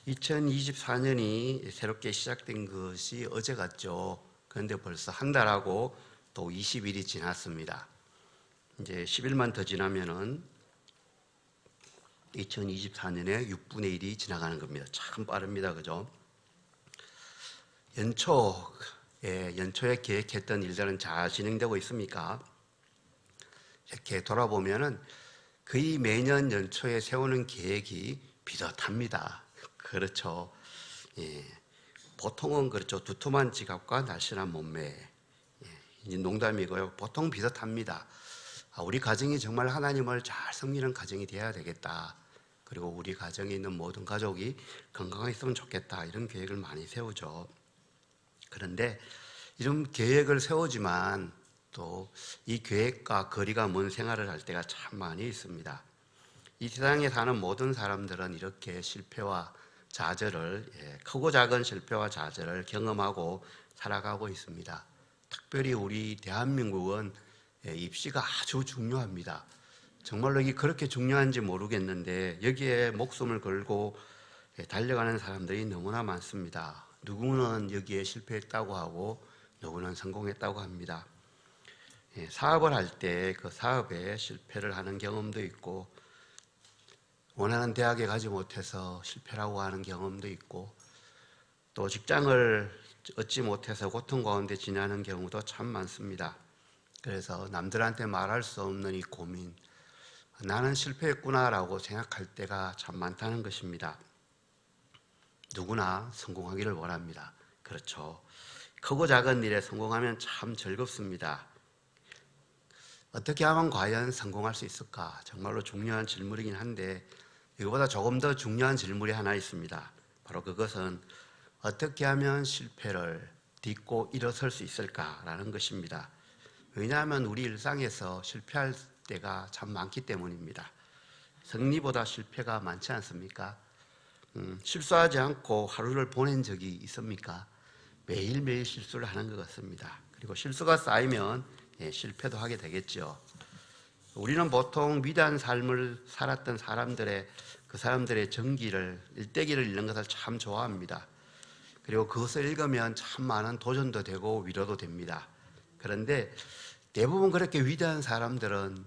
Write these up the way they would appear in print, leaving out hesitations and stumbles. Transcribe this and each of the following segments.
2024년이 새롭게 시작된 것이 어제 같죠. 그런데 벌써 한 달하고 또 20일이 지났습니다. 이제 10일만 더 지나면은 2024년에 6분의 1이 지나가는 겁니다. 참 빠릅니다. 그죠? 연초에 계획했던 일들은 잘 진행되고 있습니까? 이렇게 돌아보면은 거의 매년 연초에 세우는 계획이 비슷합니다. 그렇죠. 예. 보통은 그렇죠. 두툼한 지갑과 날씬한 몸매. 이제 농담이고요. 보통 비슷합니다. 우리 가정이 정말 하나님을 잘 섬기는 가정이 되어야 되겠다. 그리고 우리 가정에 있는 모든 가족이 건강했으면 좋겠다. 이런 계획을 많이 세우죠. 그런데 이런 계획을 세우지만 또 이 계획과 거리가 먼 생활을 할 때가 참 많이 있습니다. 이 세상에 사는 모든 사람들은 이렇게 실패와 좌절을, 크고 작은 실패와 좌절을 경험하고 살아가고 있습니다. 특별히 우리 대한민국은 입시가 아주 중요합니다. 정말로 이게 그렇게 중요한지 모르겠는데 여기에 목숨을 걸고 달려가는 사람들이 너무나 많습니다. 누구는 여기에 실패했다고 하고 누구는 성공했다고 합니다. 사업을 할 때 그 사업에 실패를 하는 경험도 있고 원하는 대학에 가지 못해서 실패라고 하는 경험도 있고 또 직장을 얻지 못해서 고통 가운데 지내는 경우도 참 많습니다. 그래서 남들한테 말할 수 없는 이 고민, 나는 실패했구나라고 생각할 때가 참 많다는 것입니다. 누구나 성공하기를 원합니다. 그렇죠. 크고 작은 일에 성공하면 참 즐겁습니다. 어떻게 하면 과연 성공할 수 있을까? 정말로 중요한 질문이긴 한데 이거보다 조금 더 중요한 질문이 하나 있습니다. 바로 그것은 어떻게 하면 실패를 딛고 일어설 수 있을까라는 것입니다. 왜냐하면 우리 일상에서 실패할 때가 참 많기 때문입니다. 승리보다 실패가 많지 않습니까? 실수하지 않고 하루를 보낸 적이 있습니까? 매일매일 실수를 하는 것 같습니다. 그리고 실수가 쌓이면 실패도 하게 되겠죠. 우리는 보통 위대한 삶을 살았던 그 사람들의 전기를, 일대기를 읽는 것을 참 좋아합니다. 그리고 그것을 읽으면 참 많은 도전도 되고 위로도 됩니다. 그런데 대부분 그렇게 위대한 사람들은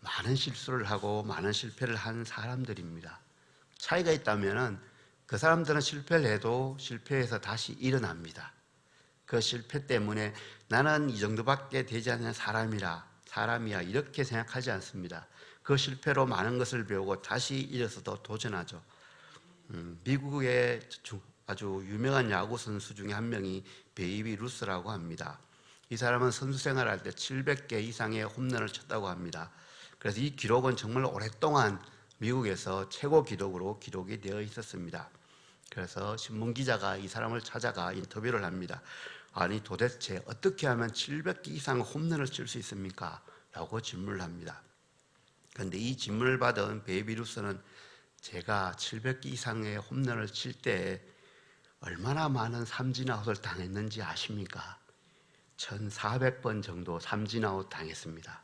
많은 실수를 하고 많은 실패를 한 사람들입니다. 차이가 있다면은 그 사람들은 실패를 해도 실패해서 다시 일어납니다. 그 실패 때문에 나는 이 정도밖에 되지 않는 사람이야 이렇게 생각하지 않습니다. 그 실패로 많은 것을 배우고 다시 일어서도 도전하죠. 미국의 아주 유명한 야구 선수 중에 한 명이 베이비 루스라고 합니다. 이 사람은 선수 생활할 때 700개 이상의 홈런을 쳤다고 합니다. 그래서 이 기록은 정말 오랫동안 미국에서 최고 기록으로 기록이 되어 있었습니다. 그래서 신문 기자가 이 사람을 찾아가 인터뷰를 합니다. 아니 도대체 어떻게 하면 700개 이상 홈런을 칠 수 있습니까? 라고 질문을 합니다. 그런데 이 질문을 받은 베이비 루스는 제가 700개 이상의 홈런을 칠 때 얼마나 많은 삼진아웃을 당했는지 아십니까? 1400번 정도 삼진아웃 당했습니다.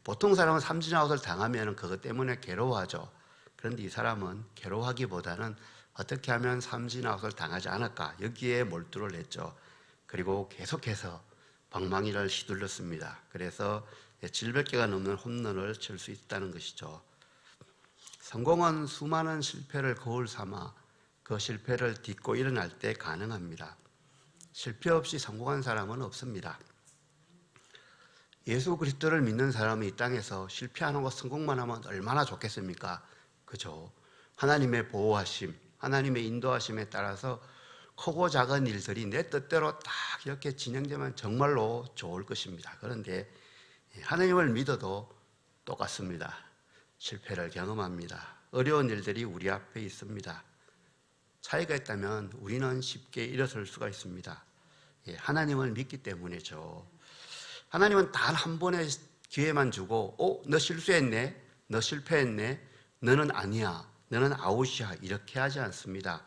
보통 사람은 삼진아웃을 당하면 그것 때문에 괴로워하죠. 그런데 이 사람은 괴로워하기보다는 어떻게 하면 삼진아웃을 당하지 않을까 여기에 몰두를 했죠. 그리고 계속해서 방망이를 휘둘렀습니다. 그래서 700개가 넘는 홈런을 칠 수 있다는 것이죠. 성공은 수많은 실패를 거울 삼아 그 실패를 딛고 일어날 때 가능합니다. 실패 없이 성공한 사람은 없습니다. 예수 그리스도를 믿는 사람이 이 땅에서 실패하는 것 성공만 하면 얼마나 좋겠습니까? 그죠? 하나님의 보호하심, 하나님의 인도하심에 따라서 크고 작은 일들이 내 뜻대로 딱 이렇게 진행되면 정말로 좋을 것입니다. 그런데 하나님을 믿어도 똑같습니다. 실패를 경험합니다. 어려운 일들이 우리 앞에 있습니다. 차이가 있다면 우리는 쉽게 일어설 수가 있습니다. 하나님을 믿기 때문이죠. 하나님은 단 한 번의 기회만 주고 너 실수했네, 너 실패했네, 너는 아니야, 너는 아웃이야 이렇게 하지 않습니다.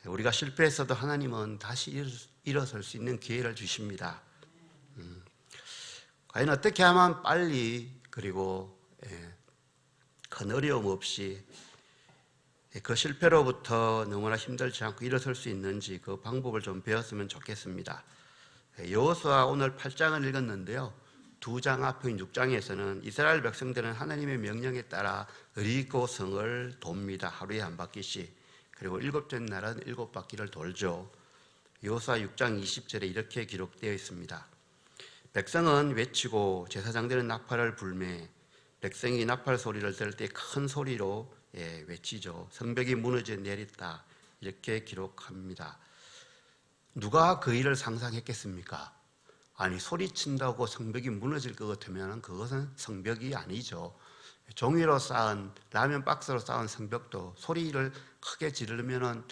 우리가 실패했어도 하나님은 다시 일어설 수 있는 기회를 주십니다. 과연 어떻게 하면 빨리 그리고 큰 어려움 없이 그 실패로부터 너무나 힘들지 않고 일어설 수 있는지 그 방법을 좀 배웠으면 좋겠습니다. 여호수아 오늘 8장을 읽었는데요. 2장 앞인 6장에서는 이스라엘 백성들은 하나님의 명령에 따라 여리고 성을 돕니다. 하루에 한 바퀴씩. 그리고 7째 날은 7바퀴를 돌죠. 여호수아 6장 20절에 이렇게 기록되어 있습니다. 백성은 외치고 제사장들은 나팔을 불매 백성이 나팔 소리를 들을 때 큰 소리로 외치죠. 성벽이 무너져 내렸다. 이렇게 기록합니다. 누가 그 일을 상상했겠습니까? 아니, 소리친다고 성벽이 무너질 것 같으면 그것은 성벽이 아니죠. 종이로 쌓은, 라면 박스로 쌓은 성벽도 소리를 크게 지르면,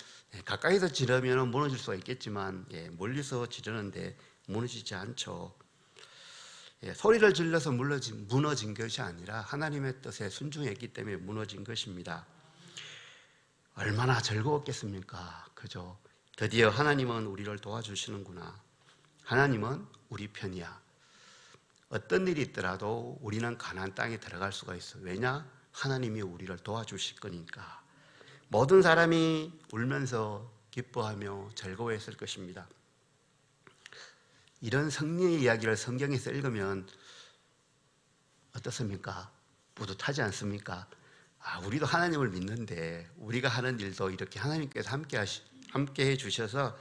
가까이서 지르면 무너질 수가 있겠지만, 멀리서 지르는데 무너지지 않죠. 소리를 질러서 무너진 것이 아니라 하나님의 뜻에 순종했기 때문에 무너진 것입니다. 얼마나 즐거웠겠습니까? 그죠? 드디어 하나님은 우리를 도와주시는구나. 하나님은 우리 편이야. 어떤 일이 있더라도 우리는 가나안 땅에 들어갈 수가 있어. 왜냐? 하나님이 우리를 도와주실 거니까. 모든 사람이 울면서 기뻐하며 즐거워했을 것입니다. 이런 승리의 이야기를 성경에서 읽으면 어떻습니까? 뿌듯하지 않습니까? 우리도 하나님을 믿는데 우리가 하는 일도 이렇게 하나님께서 함께 해주셔서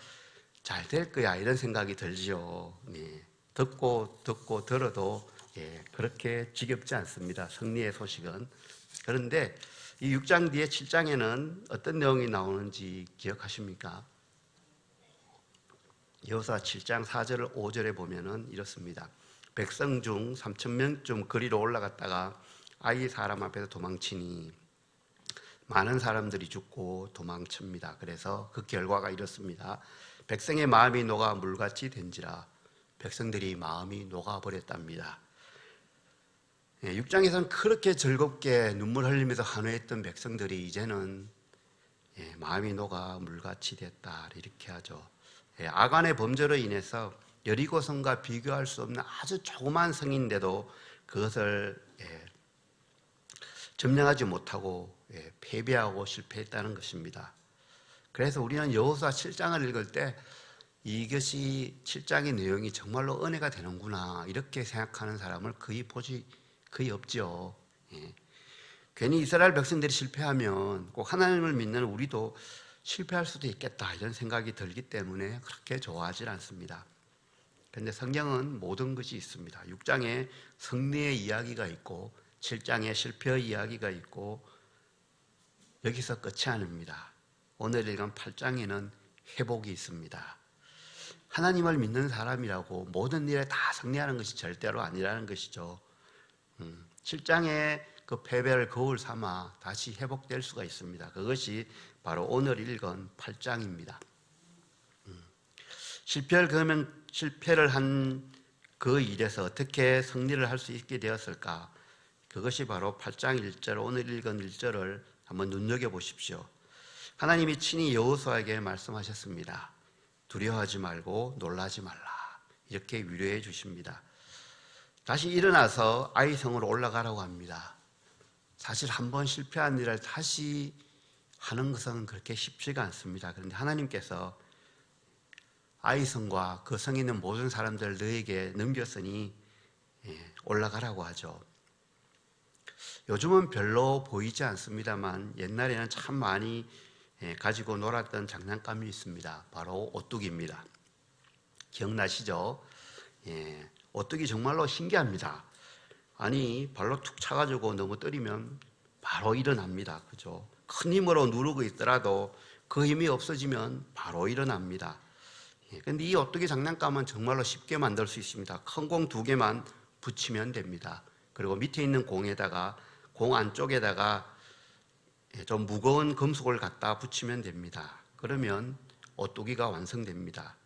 잘 될 거야, 이런 생각이 들지요. 듣고 들어도 그렇게 지겹지 않습니다. 승리의 소식은. 그런데 이 6장 뒤에 7장에는 어떤 내용이 나오는지 기억하십니까? 여호수아 7장 4절 5절에 보면은 이렇습니다. 백성 중 3,000명쯤 거리로 올라갔다가 아이 사람 앞에서 도망치니 많은 사람들이 죽고 도망칩니다. 그래서 그 결과가 이렇습니다. 백성의 마음이 녹아 물같이 된지라. 백성들이 마음이 녹아버렸답니다. 6장에서는 그렇게 즐겁게 눈물 흘리면서 환호했던 백성들이 이제는 마음이 녹아 물같이 됐다, 이렇게 하죠. 아간의 범죄로 인해서 여리고성과 비교할 수 없는 아주 조그만 성인데도 그것을 점령하지 못하고 패배하고 실패했다는 것입니다. 그래서 우리는 여호수아 7장을 읽을 때 이것이 7장의 내용이 정말로 은혜가 되는구나, 이렇게 생각하는 사람을 거의 없죠. 괜히 이스라엘 백성들이 실패하면 꼭 하나님을 믿는 우리도 실패할 수도 있겠다, 이런 생각이 들기 때문에 그렇게 좋아하지 않습니다. 그런데 성경은 모든 것이 있습니다. 6장에 승리의 이야기가 있고 7장에 실패의 이야기가 있고 여기서 끝이 아닙니다. 오늘 읽은 8장에는 회복이 있습니다. 하나님을 믿는 사람이라고 모든 일에 다 승리하는 것이 절대로 아니라는 것이죠. 7장에 그 패배를 거울 삼아 다시 회복될 수가 있습니다. 그것이 바로 오늘 읽은 8장입니다. 실패를 한 그 일에서 어떻게 승리를 할 수 있게 되었을까? 그것이 바로 8장 1절, 오늘 읽은 1절을 한번 눈여겨보십시오. 하나님이 친히 여호수아에게 말씀하셨습니다. 두려워하지 말고 놀라지 말라, 이렇게 위로해 주십니다. 다시 일어나서 아이성으로 올라가라고 합니다. 사실 한번 실패한 일을 다시 하는 것은 그렇게 쉽지가 않습니다. 그런데 하나님께서 아이성과 그 성에 있는 모든 사람들을 너에게 넘겼으니 올라가라고 하죠. 요즘은 별로 보이지 않습니다만 옛날에는 참 많이 가지고 놀았던 장난감이 있습니다. 바로 오뚜기입니다. 기억나시죠? 오뚜기 정말로 신기합니다. 아니, 발로 툭 차가지고 너무 때리면 바로 일어납니다. 그죠? 큰 힘으로 누르고 있더라도 그 힘이 없어지면 바로 일어납니다. 그런데 이 오뚜기 장난감은 정말로 쉽게 만들 수 있습니다. 큰 공 2개만 붙이면 됩니다. 그리고 밑에 있는 공에다가, 공 안쪽에다가 좀 무거운 금속을 갖다 붙이면 됩니다. 그러면 오뚜기가 완성됩니다.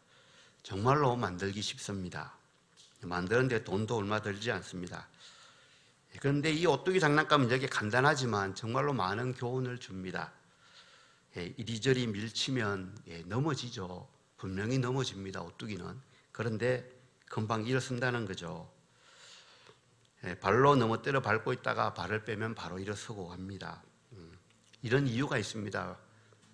정말로 만들기 쉽습니다. 만드는데 돈도 얼마 들지 않습니다. 그런데 이 오뚜기 장난감은 이렇게 간단하지만 정말로 많은 교훈을 줍니다. 이리저리 밀치면 넘어지죠. 분명히 넘어집니다, 오뚜기는. 그런데 금방 일어선다는 거죠. 발로 너무 때려 밟고 있다가 발을 빼면 바로 일어서고 합니다. 이런 이유가 있습니다.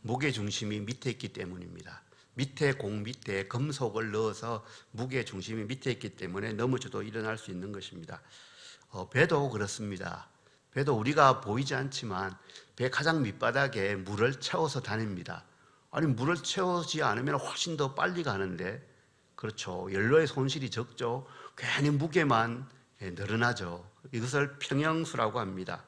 무게 중심이 밑에 있기 때문입니다. 밑에 공 밑에 금속을 넣어서 무게 중심이 밑에 있기 때문에 넘어져도 일어날 수 있는 것입니다. 배도 그렇습니다. 배도 우리가 보이지 않지만 배 가장 밑바닥에 물을 채워서 다닙니다. 아니, 물을 채우지 않으면 훨씬 더 빨리 가는데, 그렇죠. 연료의 손실이 적죠. 괜히 무게만 늘어나죠. 이것을 평형수라고 합니다.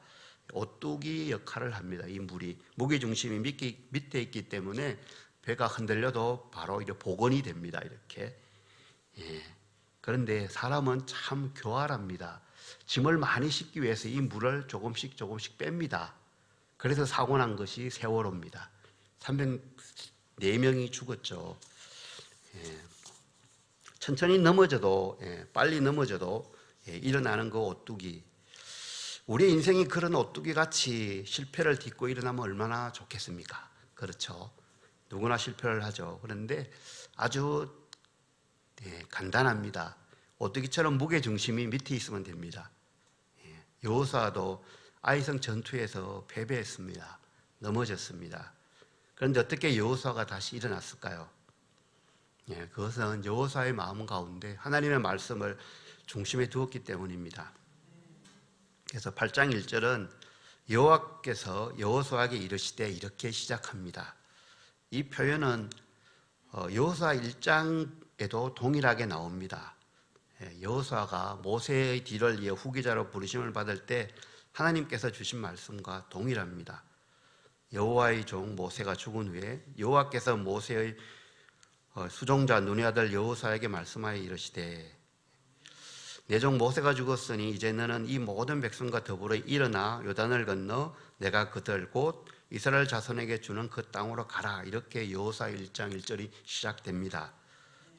오뚜기 역할을 합니다. 이 물이 무게중심이 밑에 있기 때문에 배가 흔들려도 바로 이렇게 복원이 됩니다. 이렇게. 그런데 사람은 참 교활합니다. 짐을 많이 싣기 위해서 이 물을 조금씩 뺍니다. 그래서 사고 난 것이 세월호입니다. 304명이 죽었죠. 천천히 넘어져도, 빨리 넘어져도 일어나는 그 오뚜기. 우리 인생이 그런 오뚜기 같이 실패를 딛고 일어나면 얼마나 좋겠습니까? 그렇죠. 누구나 실패를 하죠. 그런데 아주 간단합니다. 오뚜기처럼 무게중심이 밑에 있으면 됩니다. 여호수아도 아이성 전투에서 패배했습니다. 넘어졌습니다. 그런데 어떻게 여호수아가 다시 일어났을까요? 그것은 여호수아의 마음 가운데 하나님의 말씀을 중심에 두었기 때문입니다. 그래서 8장 1절은 여호와께서 여호수아에게 이르시되 이렇게 시작합니다. 이 표현은 여호수아 1장에도 동일하게 나옵니다. 여호수아가 모세의 뒤를 이어 후계자로 부르심을 받을 때 하나님께서 주신 말씀과 동일합니다. 여호와의 종 모세가 죽은 후에 여호와께서 모세의 수종자 눈의 아들 여호수아에게 말씀하여 이르시되 내 종 모세가 죽었으니 이제 너는 이 모든 백성과 더불어 일어나 요단을 건너 내가 그들 곧 이스라엘 자손에게 주는 그 땅으로 가라. 이렇게 여호수아 1장 1절이 시작됩니다.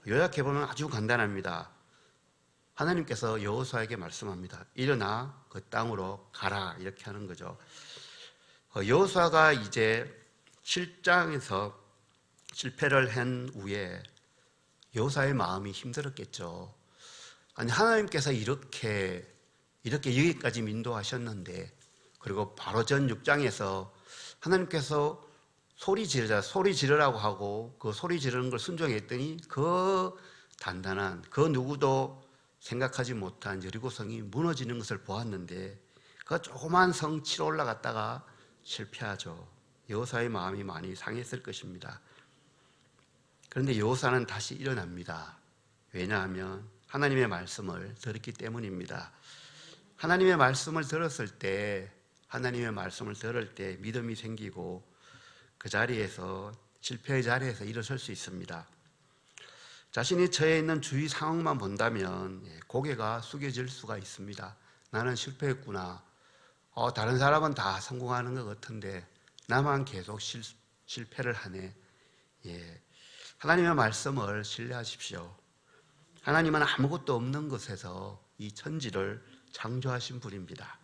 요약해보면 아주 간단합니다. 하나님께서 여호수아에게 말씀합니다. 일어나 그 땅으로 가라. 이렇게 하는 거죠. 여호수아가 이제 7장에서 실패를 한 후에 여호수아의 마음이 힘들었겠죠. 아니, 하나님께서 이렇게 여기까지 인도하셨는데, 그리고 바로 전 6장에서 하나님께서 소리 지르라고 하고 그 소리 지르는 걸 순종했더니 그 단단한, 그 누구도 생각하지 못한 여리고성이 무너지는 것을 보았는데 그 조그만 성 치러 올라갔다가 실패하죠. 여호수아의 마음이 많이 상했을 것입니다. 그런데 여호수아는 다시 일어납니다. 왜냐하면 하나님의 말씀을 들었기 때문입니다. 하나님의 말씀을 들었을 때, 하나님의 말씀을 들을 때 믿음이 생기고 그 자리에서, 실패의 자리에서 일어설 수 있습니다. 자신이 처해 있는 주위 상황만 본다면 고개가 숙여질 수가 있습니다. 나는 실패했구나. 다른 사람은 다 성공하는 것 같은데 나만 계속 실패를 하네. 하나님의 말씀을 신뢰하십시오. 하나님은 아무것도 없는 것에서 이 천지를 창조하신 분입니다.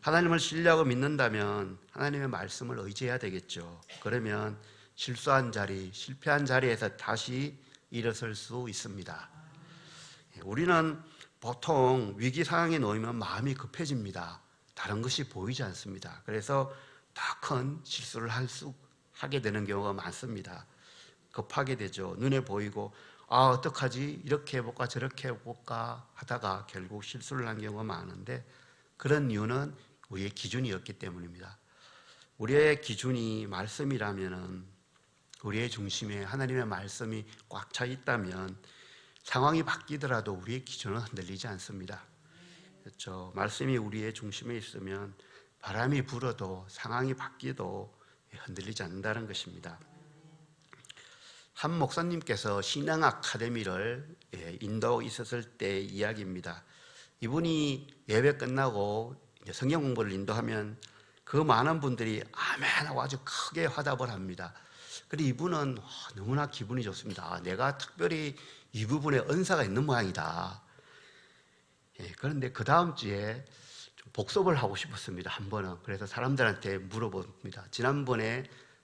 하나님을 신뢰하고 믿는다면 하나님의 말씀을 의지해야 되겠죠. 그러면 실수한 자리, 실패한 자리에서 다시 일어설 수 있습니다. 우리는 보통 위기 상황에 놓이면 마음이 급해집니다. 다른 것이 보이지 않습니다. 그래서 더 큰 실수를 하게 되는 경우가 많습니다. 급하게 되죠. 눈에 보이고 어떡하지? 이렇게 해볼까 저렇게 해볼까 하다가 결국 실수를 한 경우가 많은데, 그런 이유는 우리의 기준이 없기 때문입니다. 우리의 기준이 말씀이라면, 우리의 중심에 하나님의 말씀이 꽉 차 있다면 상황이 바뀌더라도 우리의 기준은 흔들리지 않습니다. 그렇죠? 말씀이 우리의 중심에 있으면 바람이 불어도 상황이 바뀌어도 흔들리지 않는다는 것입니다. 한 목사님께서 신앙 아카데미를 인도하고 있었을 때 이야기입니다. 이분이 예배 끝나고 성경 공부를 인도하면 그 많은 분들이 아멘 하고 아주 크게 화답을 합니다. 그런데 이분은 너무나 기분이 좋습니다. 내가 특별히 이 부분에 은사가 있는 모양이다. 그런데 그 다음 주에 좀 복습을 하고 싶었습니다. 한 번은. 그래서 사람들한테 물어봅니다.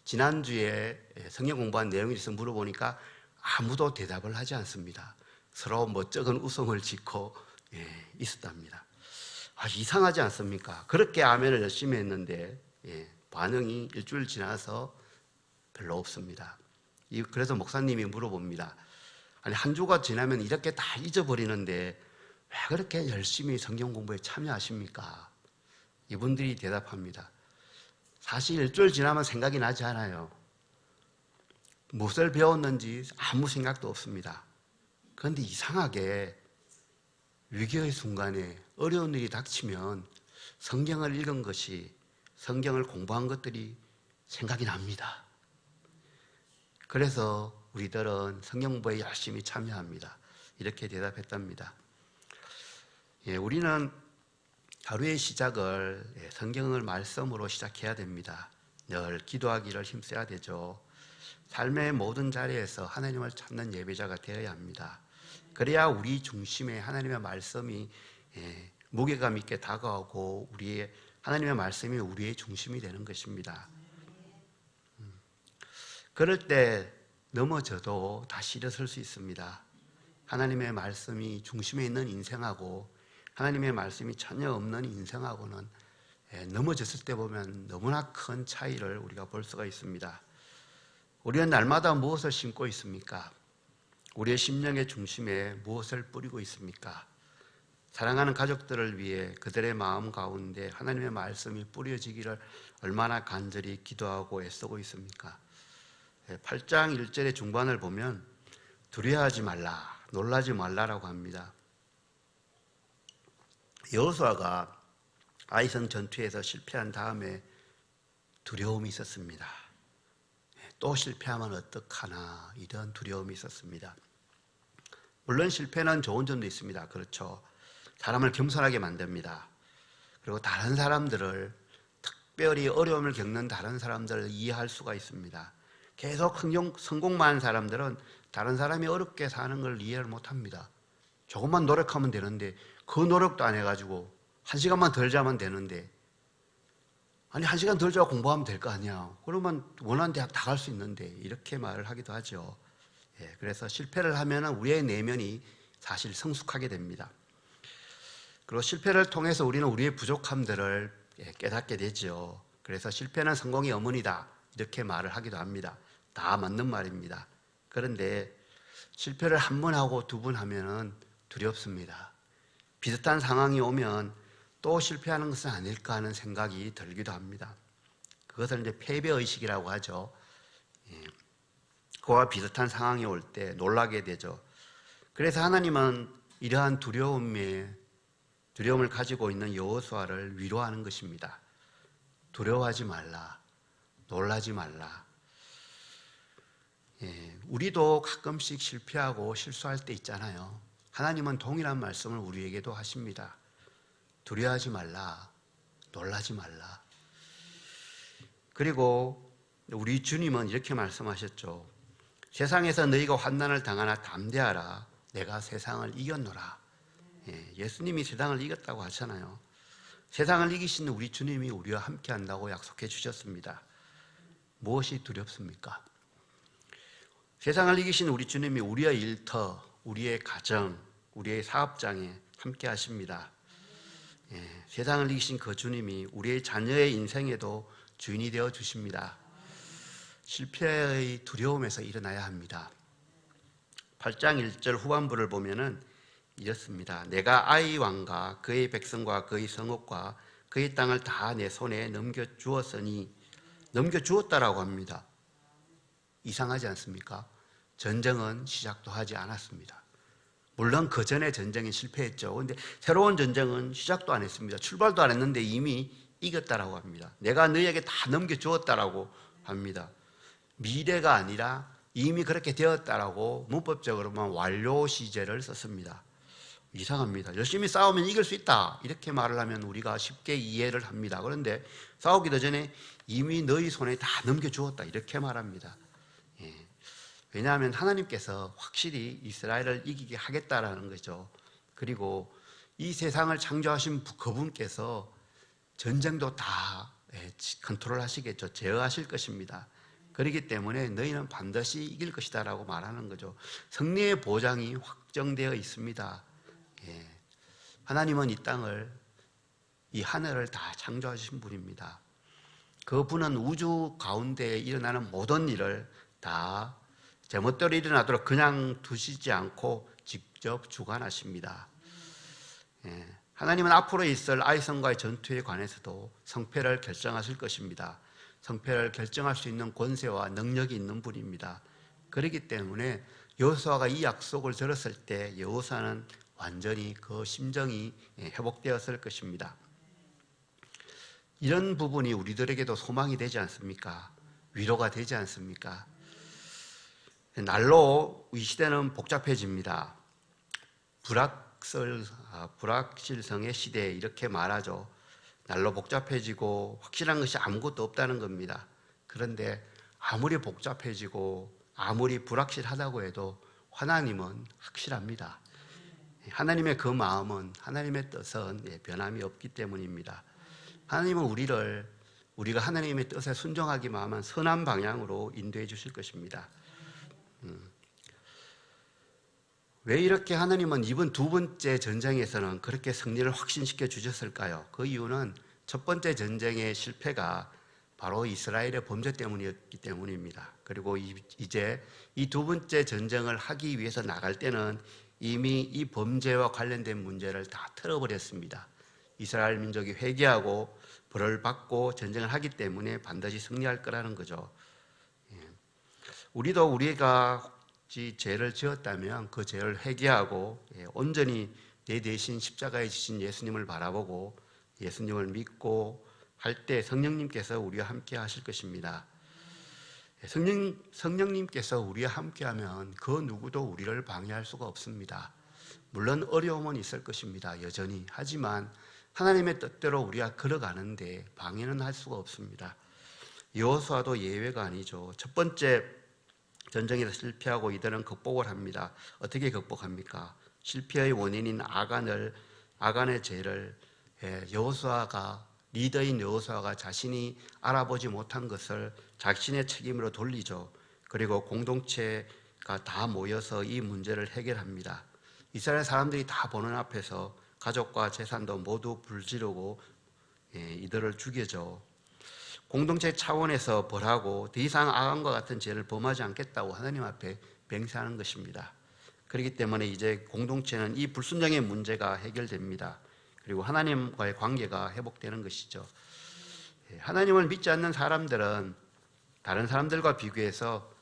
지난주에 성경 공부한 내용에 대해서 물어보니까 아무도 대답을 하지 않습니다. 서로 멋쩍은 웃음을 짓고 있었답니다. 이상하지 않습니까? 그렇게 아멘을 열심히 했는데 반응이 일주일 지나서 별로 없습니다. 그래서 목사님이 물어봅니다. 아니, 한 주가 지나면 이렇게 다 잊어버리는데 왜 그렇게 열심히 성경 공부에 참여하십니까? 이분들이 대답합니다. 사실 일주일 지나면 생각이 나지 않아요. 무엇을 배웠는지 아무 생각도 없습니다. 그런데 이상하게 위기의 순간에 어려운 일이 닥치면 성경을 읽은 것이, 성경을 공부한 것들이 생각이 납니다. 그래서 우리들은 성경 공부에 열심히 참여합니다. 이렇게 대답했답니다. 우리는 하루의 시작을 성경을 말씀으로 시작해야 됩니다. 늘 기도하기를 힘써야 되죠. 삶의 모든 자리에서 하나님을 찾는 예배자가 되어야 합니다. 그래야 우리 중심에 하나님의 말씀이 무게감 있게 다가오고 하나님의 말씀이 우리의 중심이 되는 것입니다. 그럴 때 넘어져도 다시 일어설 수 있습니다. 하나님의 말씀이 중심에 있는 인생하고 하나님의 말씀이 전혀 없는 인생하고는 넘어졌을 때 보면 너무나 큰 차이를 우리가 볼 수가 있습니다. 우리는 날마다 무엇을 심고 있습니까? 우리의 심령의 중심에 무엇을 뿌리고 있습니까? 사랑하는 가족들을 위해 그들의 마음 가운데 하나님의 말씀이 뿌려지기를 얼마나 간절히 기도하고 애쓰고 있습니까? 8장 1절의 중반을 보면 두려워하지 말라, 놀라지 말라라고 합니다. 여호수아가 아이성 전투에서 실패한 다음에 두려움이 있었습니다. 또 실패하면 어떡하나, 이런 두려움이 있었습니다. 물론 실패는 좋은 점도 있습니다. 그렇죠. 사람을 겸손하게 만듭니다. 그리고 다른 사람들을, 특별히 어려움을 겪는 다른 사람들을 이해할 수가 있습니다. 계속 성공만 한 사람들은 다른 사람이 어렵게 사는 걸 이해를 못합니다. 조금만 노력하면 되는데 그 노력도 안 해가지고 1시간만 덜 자면 되는데, 아니 1시간 덜 자고 공부하면 될 거 아니야. 그러면 원하는 대학 다 갈 수 있는데, 이렇게 말을 하기도 하죠. 그래서 실패를 하면 우리의 내면이 사실 성숙하게 됩니다. 그리고 실패를 통해서 우리는 우리의 부족함들을 깨닫게 되죠. 그래서 실패는 성공의 어머니다, 이렇게 말을 하기도 합니다. 다 맞는 말입니다. 그런데 실패를 한 번 하고 두 번 하면은 두렵습니다. 비슷한 상황이 오면 또 실패하는 것은 아닐까 하는 생각이 들기도 합니다. 그것을 이제 패배의식이라고 하죠. 그와 비슷한 상황이 올 때 놀라게 되죠. 그래서 하나님은 이러한 두려움을 가지고 있는 여호수아를 위로하는 것입니다. 두려워하지 말라, 놀라지 말라. 우리도 가끔씩 실패하고 실수할 때 있잖아요. 하나님은 동일한 말씀을 우리에게도 하십니다. 두려워하지 말라, 놀라지 말라. 그리고 우리 주님은 이렇게 말씀하셨죠. 세상에서 너희가 환난을 당하나 담대하라, 내가 세상을 이겼노라. 예수님이 세상을 이겼다고 하잖아요. 세상을 이기신 우리 주님이 우리와 함께 한다고 약속해 주셨습니다. 무엇이 두렵습니까? 세상을 이기신 우리 주님이 우리의 일터, 우리의 가정, 우리의 사업장에 함께 하십니다. 세상을 이기신 그 주님이 우리의 자녀의 인생에도 주인이 되어 주십니다. 실패의 두려움에서 일어나야 합니다. 8장 1절 후반부를 보면은 이렇습니다. 내가 아이 왕과 그의 백성과 그의 성읍과 그의 땅을 다 내 손에 넘겨주었으니, 넘겨주었다라고 합니다. 이상하지 않습니까? 전쟁은 시작도 하지 않았습니다. 물론 그 전에 전쟁이 실패했죠. 그런데 새로운 전쟁은 시작도 안 했습니다. 출발도 안 했는데 이미 이겼다라고 합니다. 내가 너희에게 다 넘겨주었다라고 합니다. 미래가 아니라 이미 그렇게 되었다라고 문법적으로만 완료 시제를 썼습니다. 이상합니다. 열심히 싸우면 이길 수 있다, 이렇게 말을 하면 우리가 쉽게 이해를 합니다. 그런데 싸우기도 전에 이미 너희 손에 다 넘겨주었다, 이렇게 말합니다. 왜냐하면 하나님께서 확실히 이스라엘을 이기게 하겠다라는 거죠. 그리고 이 세상을 창조하신 그분께서 전쟁도 다 컨트롤 하시겠죠. 제어하실 것입니다. 그렇기 때문에 너희는 반드시 이길 것이다 라고 말하는 거죠. 승리의 보장이 확정되어 있습니다. 하나님은 이 땅을, 이 하늘을 다 창조하신 분입니다. 그분은 우주 가운데 일어나는 모든 일을 다 제멋대로 일어나도록 그냥 두시지 않고 직접 주관하십니다. 하나님은 앞으로 있을 아이성과의 전투에 관해서도 성패를 결정하실 것입니다. 성패를 결정할 수 있는 권세와 능력이 있는 분입니다. 그렇기 때문에 여호수아가 이 약속을 들었을 때 여호수아는 완전히 그 심정이 회복되었을 것입니다. 이런 부분이 우리들에게도 소망이 되지 않습니까? 위로가 되지 않습니까? 날로 이 시대는 복잡해집니다. 불확실성의 시대 이렇게 말하죠. 날로 복잡해지고 확실한 것이 아무것도 없다는 겁니다. 그런데 아무리 복잡해지고 아무리 불확실하다고 해도 하나님은 확실합니다. 하나님의 그 마음은, 하나님의 뜻은 변함이 없기 때문입니다. 하나님은 우리가 하나님의 뜻에 순종하기만 하면 선한 방향으로 인도해 주실 것입니다. 왜 이렇게 하나님은 이번 두 번째 전쟁에서는 그렇게 승리를 확신시켜 주셨을까요? 그 이유는 첫 번째 전쟁의 실패가 바로 이스라엘의 범죄 때문이었기 때문입니다. 그리고 이제 이 두 번째 전쟁을 하기 위해서 나갈 때는 이미 이 범죄와 관련된 문제를 다 털어버렸습니다. 이스라엘 민족이 회개하고 벌을 받고 전쟁을 하기 때문에 반드시 승리할 거라는 거죠. 우리도 우리가 죄를 지었다면 그 죄를 회개하고 온전히 내 대신 십자가에 지신 예수님을 바라보고 예수님을 믿고 할 때 성령님께서 우리와 함께 하실 것입니다. 성령님께서 우리와 함께하면 그 누구도 우리를 방해할 수가 없습니다. 물론 어려움은 있을 것입니다. 여전히. 하지만 하나님의 뜻대로 우리가 걸어가는데 방해는 할 수가 없습니다. 여호수아도 예외가 아니죠. 첫 번째 전쟁에서 실패하고 이들은 극복을 합니다. 어떻게 극복합니까? 실패의 원인인 아간의 죄를 여호수아가 리더인 여호수아가 자신이 알아보지 못한 것을 자신의 책임으로 돌리죠. 그리고 공동체가 다 모여서 이 문제를 해결합니다. 이스라엘 사람들이 다 보는 앞에서 가족과 재산도 모두 불지르고 이들을 죽여줘. 공동체 차원에서 벌하고 더 이상 아간과 같은 죄를 범하지 않겠다고 하나님 앞에 맹세하는 것입니다. 그렇기 때문에 이제 공동체는 이 불순종의 문제가 해결됩니다. 그리고 하나님과의 관계가 회복되는 것이죠. 하나님을 믿지 않는 사람들은 다른 사람들과 비교해서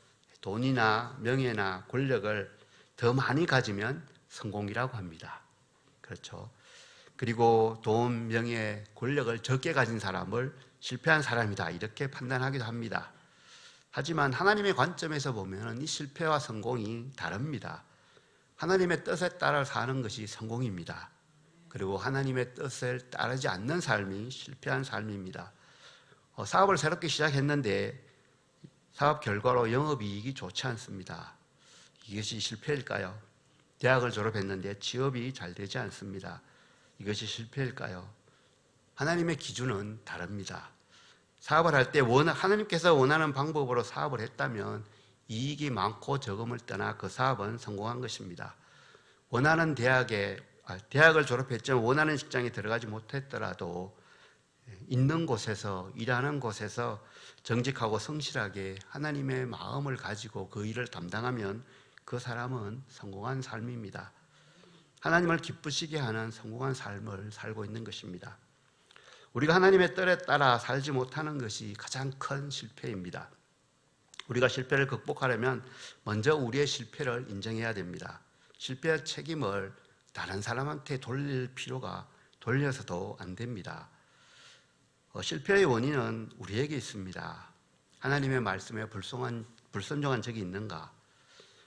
돈이나 명예나 권력을 더 많이 가지면 성공이라고 합니다. 그렇죠. 그리고 돈, 명예, 권력을 적게 가진 사람을 실패한 사람이다 이렇게 판단하기도 합니다. 하지만 하나님의 관점에서 보면 이 실패와 성공이 다릅니다. 하나님의 뜻에 따라 사는 것이 성공입니다. 그리고 하나님의 뜻을 따르지 않는 삶이 실패한 삶입니다. 사업을 새롭게 시작했는데 사업 결과로 영업이익이 좋지 않습니다. 이것이 실패일까요? 대학을 졸업했는데 취업이 잘 되지 않습니다. 이것이 실패일까요? 하나님의 기준은 다릅니다. 사업을 할 때 하나님께서 원하는 방법으로 사업을 했다면 이익이 많고 적음을 떠나 그 사업은 성공한 것입니다. 원하는 대학을 졸업했지만 원하는 직장에 들어가지 못했더라도 있는 곳에서 일하는 곳에서 정직하고 성실하게 하나님의 마음을 가지고 그 일을 담당하면 그 사람은 성공한 삶입니다. 하나님을 기쁘시게 하는 성공한 삶을 살고 있는 것입니다. 우리가 하나님의 뜻에 따라 살지 못하는 것이 가장 큰 실패입니다. 우리가 실패를 극복하려면 먼저 우리의 실패를 인정해야 됩니다. 실패의 책임을 다른 사람한테 돌려서도 안 됩니다. 실패의 원인은 우리에게 있습니다. 하나님의 말씀에 불순종한 적이 있는가?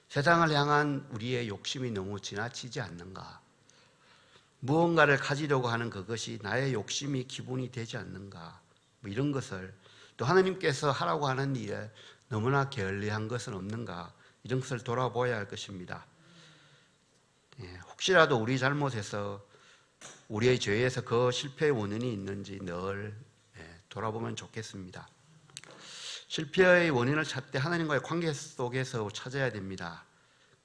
세상을 향한 우리의 욕심이 너무 지나치지 않는가? 무언가를 가지려고 하는 그것이 나의 욕심이 기본이 되지 않는가? 이런 것을 또 하나님께서 하라고 하는 일에 너무나 게을리한 것은 없는가? 이런 것을 돌아보아야 할 것입니다. 혹시라도 우리 잘못에서 우리의 죄에서 그 실패의 원인이 있는지 늘 돌아보면 좋겠습니다. 실패의 원인을 찾되 하나님과의 관계 속에서 찾아야 됩니다.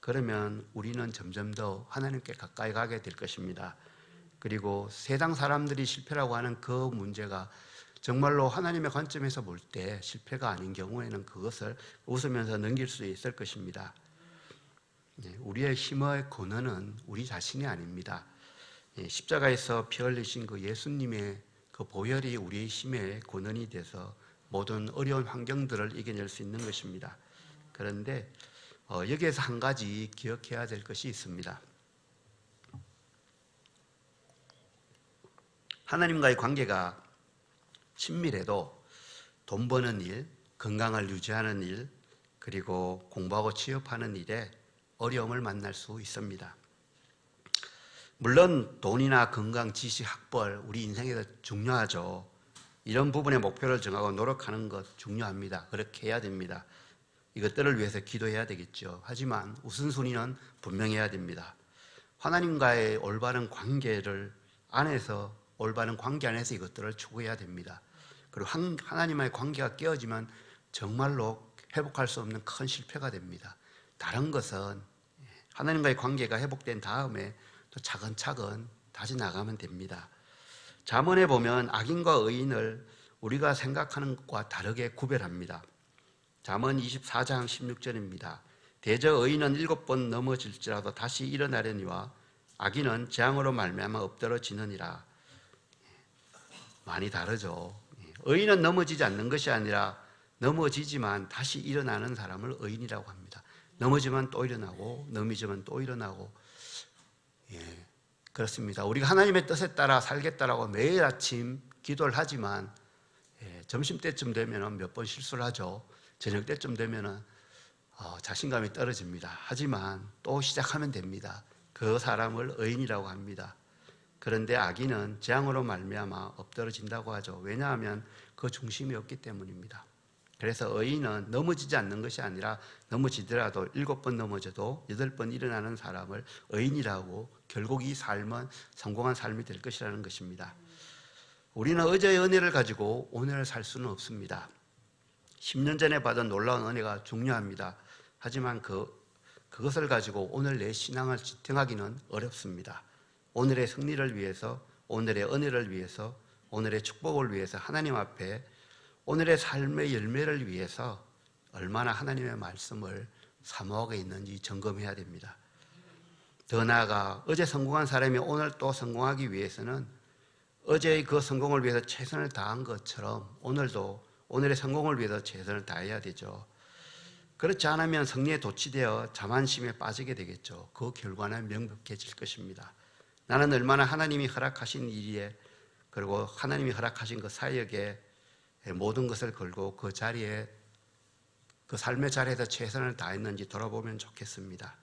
그러면 우리는 점점 더 하나님께 가까이 가게 될 것입니다. 그리고 세상 사람들이 실패라고 하는 그 문제가 정말로 하나님의 관점에서 볼 때 실패가 아닌 경우에는 그것을 웃으면서 넘길 수 있을 것입니다. 우리의 힘의 근원은 우리 자신이 아닙니다. 십자가에서 피 흘리신 그 예수님의 그 보혈이 우리의 힘의 근원이 돼서 모든 어려운 환경들을 이겨낼 수 있는 것입니다. 그런데 여기에서 한 가지 기억해야 될 것이 있습니다. 하나님과의 관계가 친밀해도 돈 버는 일, 건강을 유지하는 일, 그리고 공부하고 취업하는 일에 어려움을 만날 수 있습니다. 물론 돈이나 건강, 지식, 학벌 우리 인생에서 중요하죠. 이런 부분에 목표를 정하고 노력하는 것 중요합니다. 그렇게 해야 됩니다. 이것들을 위해서 기도해야 되겠죠. 하지만 우선순위는 분명해야 됩니다. 하나님과의 올바른 관계를 안에서 올바른 관계 안에서 이것들을 추구해야 됩니다. 그리고 하나님과의 관계가 깨어지면 정말로 회복할 수 없는 큰 실패가 됩니다. 다른 것은 하나님과의 관계가 회복된 다음에 또 차근차근 다시 나가면 됩니다. 잠언에 보면 악인과 의인을 우리가 생각하는 것과 다르게 구별합니다. 잠언 24장 16절입니다. 대저 의인은 7번 넘어질지라도 다시 일어나려니와 악인은 재앙으로 말미암아 엎드러지느니라. 많이 다르죠. 의인은 넘어지지 않는 것이 아니라 넘어지지만 다시 일어나는 사람을 의인이라고 합니다. 넘어지면 또 일어나고 넘어지면 또 일어나고, 그렇습니다. 우리가 하나님의 뜻에 따라 살겠다라고 매일 아침 기도를 하지만 점심때쯤 되면 몇 번 실수를 하죠. 저녁 때쯤 되면 자신감이 떨어집니다. 하지만 또 시작하면 됩니다. 그 사람을 의인이라고 합니다. 그런데 악인은 재앙으로 말미암아 엎드러진다고 하죠. 왜냐하면 그 중심이 없기 때문입니다. 그래서 의인은 넘어지지 않는 것이 아니라 넘어지더라도 7번 넘어져도 8번 일어나는 사람을 의인이라고, 결국 이 삶은 성공한 삶이 될 것이라는 것입니다. 우리는 어제의 은혜를 가지고 오늘을 살 수는 없습니다. 10년 전에 받은 놀라운 은혜가 중요합니다. 하지만 그것을 가지고 오늘 내 신앙을 지탱하기는 어렵습니다. 오늘의 승리를 위해서, 오늘의 은혜를 위해서, 오늘의 축복을 위해서 하나님 앞에 오늘의 삶의 열매를 위해서 얼마나 하나님의 말씀을 사모하고 있는지 점검해야 됩니다. 더 나아가 어제 성공한 사람이 오늘 또 성공하기 위해서는 어제의 그 성공을 위해서 최선을 다한 것처럼 오늘도 오늘의 성공을 위해서 최선을 다해야 되죠. 그렇지 않으면 승리에 도취되어 자만심에 빠지게 되겠죠. 그 결과는 명백해질 것입니다. 나는 얼마나 하나님이 허락하신 일에, 그리고 하나님이 허락하신 그 사역에 모든 것을 걸고 그 자리에, 그 삶의 자리에서 최선을 다했는지 돌아보면 좋겠습니다.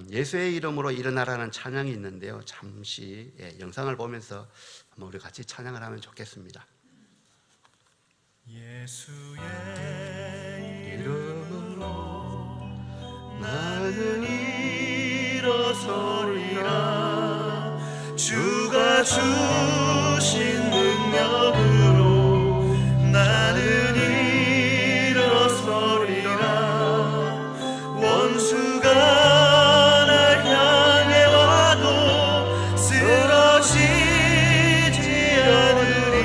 예수의 이름으로 일어나라는 찬양이 있는데요. 잠시 영상을 보면서 한번 우리 같이 찬양을 하면 좋겠습니다. 예수의 이름으로 나는 일어서리라. 주가 주신 능력으로 나는 일어서리라. 원수가 날 향해 와도 쓰러지지 않으리.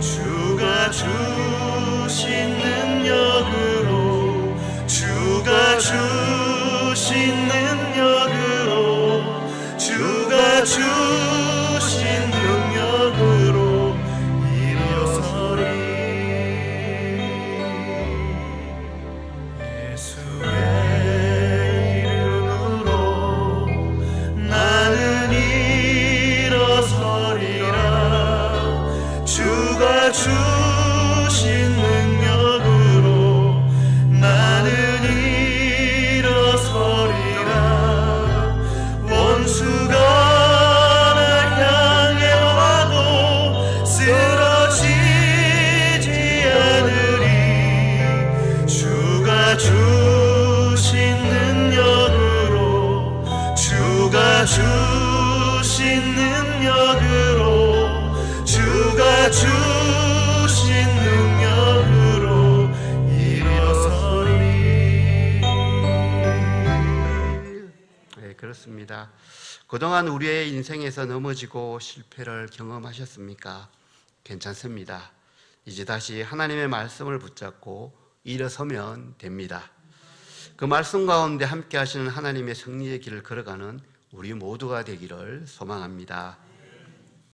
주가 주신 능력으로, 주가 주신 능력으로, 주가 주신 능력으로 일어서리. 예수의 이름으로 나는 일어서리라. 주가 주신 능력으로 나는 일어서리라. 원수가 날 향해 와도 쓰러지지 않으리. 주가 주신 능력으로, 주가 주신 능력으로, 주가 주신 능력으로 일어서리. 네, 그렇습니다. 그동안 우리의 인생에서 넘어지고 실패를 경험하셨습니까? 괜찮습니다. 이제 다시 하나님의 말씀을 붙잡고 일어서면 됩니다. 그 말씀 가운데 함께 하시는 하나님의 승리의 길을 걸어가는 우리 모두가 되기를 소망합니다.